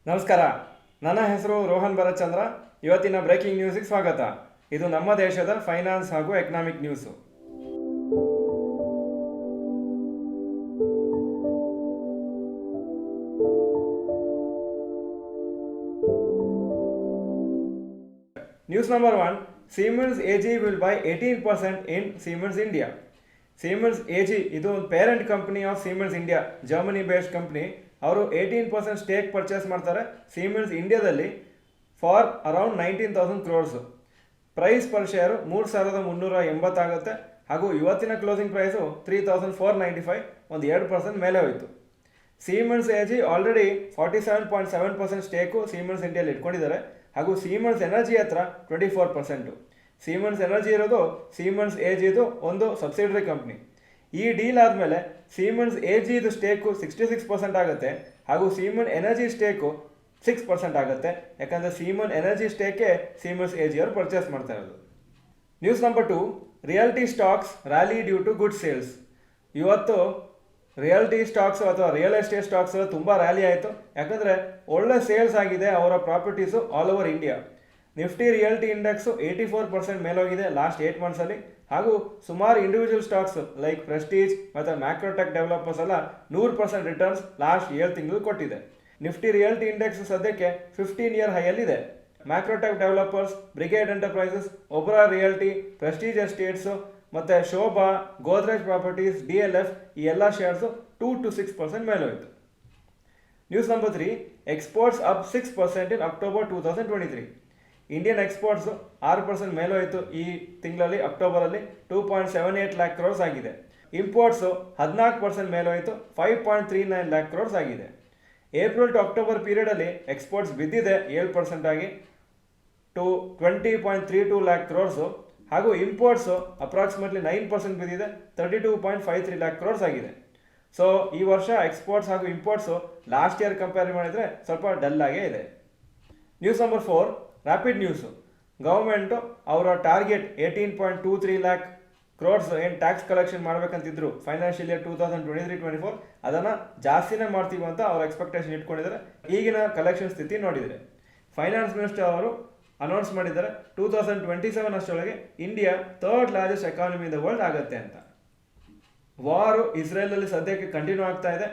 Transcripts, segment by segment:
ನಮಸ್ಕಾರ. ನನ್ನ ಹೆಸರು ರೋಹನ್ ಭರತ್ಚಂದ್ರ. ಇವತ್ತಿನ ಬ್ರೇಕಿಂಗ್ ನ್ಯೂಸ್ಗೆ ಸ್ವಾಗತ. ಇದು ನಮ್ಮ ದೇಶದ ಫೈನಾನ್ಸ್ ಹಾಗೂ economic news. News number 1. Siemens AG will buy 18% in Siemens India. Siemens AG ಇದು ಒಂದು parent company of Siemens India, Germany based company. ಅವರು 18% ಸ್ಟೇಕ್ ಪರ್ಚೇಸ್ ಮಾಡ್ತಾರೆ ಸೀಮೆನ್ಸ್ ಇಂಡಿಯಾದಲ್ಲಿ for around 19,000 crores. Price per share 3,380 ಆಗುತ್ತೆ. ಹಾಗೂ ಇವತ್ತಿನ closing price 3,495, ಒಂದು 2% ಮೇಲೆ ಹೋಯಿತು. Siemens AG already 47.7% stake Siemens ಇಂಡಿಯಲ್ಲಿ ಇಟ್ಕೊಂಡಿದ್ದಾರೆ. ಹಾಗೂ ಸೀಮೆನ್ಸ್ ಎನರ್ಜಿ ಹತ್ರ 24%. ಸೀಮೆನ್ಸ್ ಎನರ್ಜಿ ಇರೋದು ಸೀಮೆನ್ಸ್ ಎಜಿದು ಒಂದು ಸಬ್ಸಿಡರಿ ಕಂಪ್ನಿ. ಈ ಡೀಲ್ ಆದಮೇಲೆ ಸೀಮೆನ್ಸ್ ಎಜಿದು ಸ್ಟೇಕು 66% ಆಗುತ್ತೆ. ಹಾಗೂ ಸೀಮೆನ್ ಎನರ್ಜಿ ಸ್ಟೇಕು 6% ಆಗುತ್ತೆ. ಯಾಕಂದರೆ ಸೀಮೆನ್ ಎನರ್ಜಿ ಸ್ಟೇಕೆ ಸೀಮೆನ್ಸ್ ಎಜಿ ಅವರು ಪರ್ಚೇಸ್ ಮಾಡ್ತಾ ಇರೋದು. News number 2. Realty stocks rally due to good sales. ಇವತ್ತು ರಿಯಾಲಿಟಿ ಸ್ಟಾಕ್ಸು ಅಥವಾ ರಿಯಲ್ ಎಸ್ಟೇಟ್ ಸ್ಟಾಕ್ಸ್ ತುಂಬ ರ್ಯಾಲಿ ಆಯಿತು. ಯಾಕಂದರೆ ಒಳ್ಳೆ ಸೇಲ್ಸ್ ಆಗಿದೆ ಅವರ properties all over India. Nifty realty index 84% ಮೇಲೋಗಿದೆ ಲಾಸ್ಟ್ 8 ಮಂತ್ಸಲ್ಲಿ. ಹಾಗೂ ಸುಮಾರು ಇಂಡಿವಿಜುವಲ್ ಸ್ಟಾಕ್ಸ್ ಲೈಕ್ ಪ್ರೆಸ್ಟೀಜ್ ಮತ್ತು ಮ್ಯಾಕ್ರೋಟೆಕ್ ಡೆವಲಪರ್ಸ್ ಎಲ್ಲ 100% ರಿಟರ್ನ್ಸ್ ಲಾಸ್ಟ್ 7 ತಿಂಗಳು ಕೊಟ್ಟಿದೆ. ನಿಫ್ಟಿ ರಿಯಾಲಿಟಿ ಇಂಡೆಕ್ಸ್ ಸದ್ಯಕ್ಕೆ 15 ಇಯರ್ ಹೈಯಲ್ಲಿದೆ. Macrotech developers, Brigade enterprises, Oberoi realty, Prestige estates ಮತ್ತು ಶೋಭಾ, ಗೋದ್ರೇಜ್ ಪ್ರಾಪರ್ಟೀಸ್, DLF ಈ ಎಲ್ಲ ಶೇರ್ಸು 2 to 6% ಮೇಲೆ ಹೋಯಿತು. News number 3. Exports up 6% in October 2023. Indian exports 6% ಮೇಲೋಯಿತು ಈ ತಿಂಗಳಲ್ಲಿ. ಅಕ್ಟೋಬರಲ್ಲಿ 2.78 lakh crores ಆಗಿದೆ. ಇಂಪೋರ್ಟ್ಸು 14% ಮೇಲೋಯಿತು, 5.39 lakh crores ಆಗಿದೆ. ಏಪ್ರಿಲ್ ಟು ಅಕ್ಟೋಬರ್ ಪೀರಿಯಡಲ್ಲಿ ಎಕ್ಸ್ಪೋರ್ಟ್ಸ್ ಬಿದ್ದಿದೆ 7% ಆಗಿ ಟು 20.32 lakh crores. ಹಾಗೂ ಇಂಪೋರ್ಟ್ಸು ಅಪ್ರಾಕ್ಸಿಮೇಟ್ಲಿ 9% ಬಿದ್ದಿದೆ, 32.53 lakh crores ಆಗಿದೆ. ಸೊ ಈ ವರ್ಷ ಎಕ್ಸ್ಪೋರ್ಟ್ಸ್ ಹಾಗೂ ಇಂಪೋರ್ಟ್ಸು ಲಾಸ್ಟ್ ಇಯರ್ ಕಂಪೇರ್ ಮಾಡಿದರೆ ಸ್ವಲ್ಪ ಡಲ್ ಆಗೇ ಇದೆ. News number 4. Rapid news. Government ಅವರ ಟಾರ್ಗೆಟ್ 18.23 lakh crores ಏನು ಟ್ಯಾಕ್ಸ್ ಕಲೆಕ್ಷನ್ ಮಾಡಬೇಕಂತಿದ್ರು ಫೈನಾನ್ಷಿಯಲ್ ಇಯರ್ 2023-24, ಅದನ್ನು ಜಾಸ್ತಿನೇ ಮಾಡ್ತೀವಿ ಅಂತ ಅವ್ರ ಎಕ್ಸ್ಪೆಕ್ಟೇಷನ್ ಇಟ್ಕೊಂಡಿದ್ದಾರೆ. ಈಗಿನ ಕಲೆಕ್ಷನ್ ಸ್ಥಿತಿ ನೋಡಿದರೆ ಫೈನಾನ್ಸ್ ಮಿನಿಸ್ಟರ್ ಅವರು ಅನೌನ್ಸ್ ಮಾಡಿದ್ದಾರೆ 2027 ಅಷ್ಟರೊಳಗೆ India 3rd largest economy in the world ಆಗುತ್ತೆ ಅಂತ. ವಾರು ಇಸ್ರೇಲಲ್ಲಿ ಸದ್ಯಕ್ಕೆ ಕಂಟಿನ್ಯೂ ಆಗ್ತಾ ಇದೆ.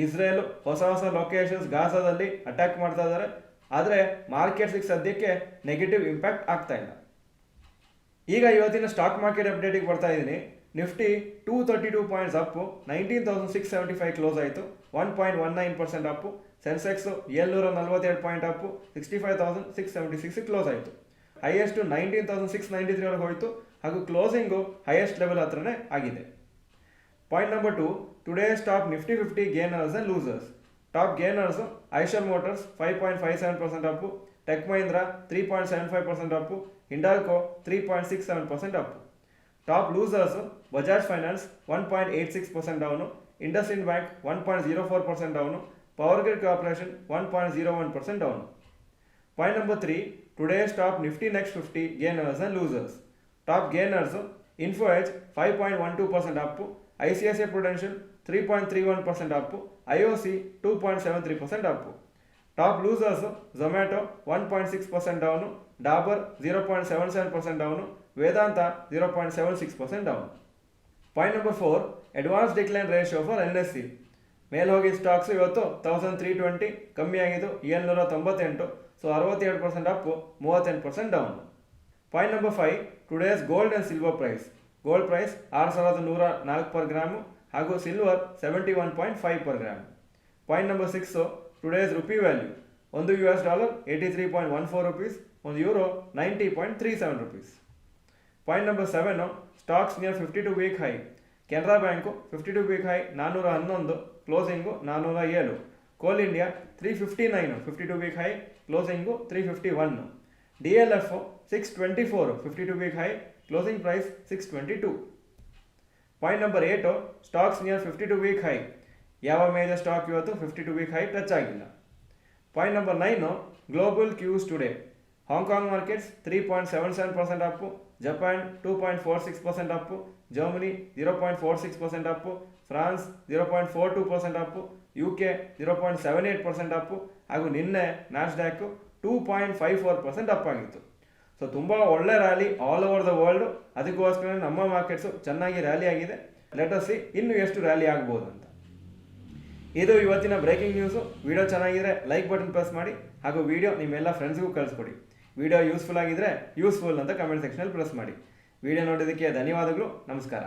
ಇಸ್ರೇಲು ಹೊಸ ಲೊಕೇಶನ್ಸ್ ಗಾಜಾದಲ್ಲಿ ಅಟ್ಯಾಕ್ ಮಾಡ್ತಾ ಇದ್ದಾರೆ. ಆದರೆ ಮಾರ್ಕೆಟ್ಸಿಗೆ ಸದ್ಯಕ್ಕೆ ನೆಗೆಟಿವ್ ಇಂಪ್ಯಾಕ್ಟ್ ಆಗ್ತಾ ಇಲ್ಲ. ಈಗ ಇವತ್ತಿನ ಸ್ಟಾಕ್ ಮಾರ್ಕೆಟ್ ಅಪ್ಡೇಟಿಗೆ ಬರ್ತಾ ಇದ್ದೀನಿ. ನಿಫ್ಟಿ 232 ಪಾಯಿಂಟ್ಸ್ ಅಪ್ಪು, 19,675 ಕ್ಲೋಸ್ ಆಯಿತು, 1.19% ಅಪ್ಪು. ಸೆನ್ಸೆಕ್ಸು 742 ಪಾಯಿಂಟ್ ಅಪ್ಪು, 65,676 ಕ್ಲೋಸ್ ಆಯಿತು. ಹೈಯೆಸ್ಟು 19,693 ವರೆಗೆ ಹೋಯಿತು. ಹಾಗೂ ಕ್ಲೋಸಿಂಗು ಹೈಯೆಸ್ಟ್ ಲೆವೆಲ್ ಹತ್ರನೇ ಆಗಿದೆ. Point number 2. Today's top Nifty 50 gainers and losers. Top gainers Eicher motors 5.57% Appu, tech Mahindra 3.75% Appu, Hindalco 3.67% Appu. Top losers Bajaj finance 1.86% down, IndusInd bank 1.04% down, power grid corporation 1.01% down. Point number 3. Today's top Nifty next 50 gainers and losers. Top gainers Info Edge 5.12% up, ICICI Prudential 3.31% up, IOC 2.73% up. Top losers Zomato 1.6% down, Dabur 0.77% down, Vedanta 0.76% down. Point number 4. Advance decline ratio for NSE. ಮೇಲ್ಹೋಗಿ stocks ಇವತ್ತು 1320, ಕಮ್ಮಿ ಆಗಿದ್ದು 798, so 62% up, 38% down. Point number 5. Today's gold and silver price. Gold price 6,104 per gram, ಹಾಗೂ silver 71.5 per gram. Point number 6. Today's rupee value. $1 83.14 rupees, €1 90.37 rupees. Point number 7. Stocks near 52 week high. Canara bank 52 week high 411, closing 407. Coal India 359, 52 week high, closing 351. DLF 624, 52 week high, closing price 622. Point number 8. Stocks near 52 week high. ಯಾವ major stock ಇವತ್ತು 52 week high touch ಆಗಿಲ್ಲ. Point number 9. Global cues today. Hong Kong markets 3.77% up, Japan 2.46% up, Germany 0.46% Appu, France 0.42% Appu, UK 0.78% Appu, ಹಾಗೂ ನಿನ್ನೆ ನಾಸ್ಡ್ಯಾಕು 2.54% up ಆಗಿತ್ತು. So ತುಂಬ ಒಳ್ಳೆ rally all over the world. ಅದಕ್ಕೋಸ್ಕರ ನಮ್ಮ ಮಾರ್ಕೆಟ್ಸು ಚೆನ್ನಾಗಿ ರ್ಯಾಲಿ ಆಗಿದೆ. ಲೆಟ್ ಅಸ್ ಸಿ ಇನ್ನೂ ಎಷ್ಟು ರ್ಯಾಲಿ ಆಗ್ಬೋದು ಅಂತ. ಇದು ಇವತ್ತಿನ ಬ್ರೇಕಿಂಗ್ ನ್ಯೂಸು. ವಿಡಿಯೋ ಚೆನ್ನಾಗಿದ್ರೆ ಲೈಕ್ ಬಟನ್ ಪ್ರೆಸ್ ಮಾಡಿ ಹಾಗೂ ವಿಡಿಯೋ ನಿಮ್ಮೆಲ್ಲ ಫ್ರೆಂಡ್ಸ್ಗೂ ಕಳಿಸ್ಕೊಡಿ. ವಿಡಿಯೋ ಯೂಸ್ಫುಲ್ ಆಗಿದ್ರೆ ಯೂಸ್ಫುಲ್ ಅಂತ ಕಮೆಂಟ್ ಸೆಕ್ಷನಲ್ಲಿ ಪ್ರೆಸ್ ಮಾಡಿ. ವಿಡಿಯೋ ನೋಡೋದಕ್ಕೆ ಧನ್ಯವಾದಗಳು. ನಮಸ್ಕಾರ.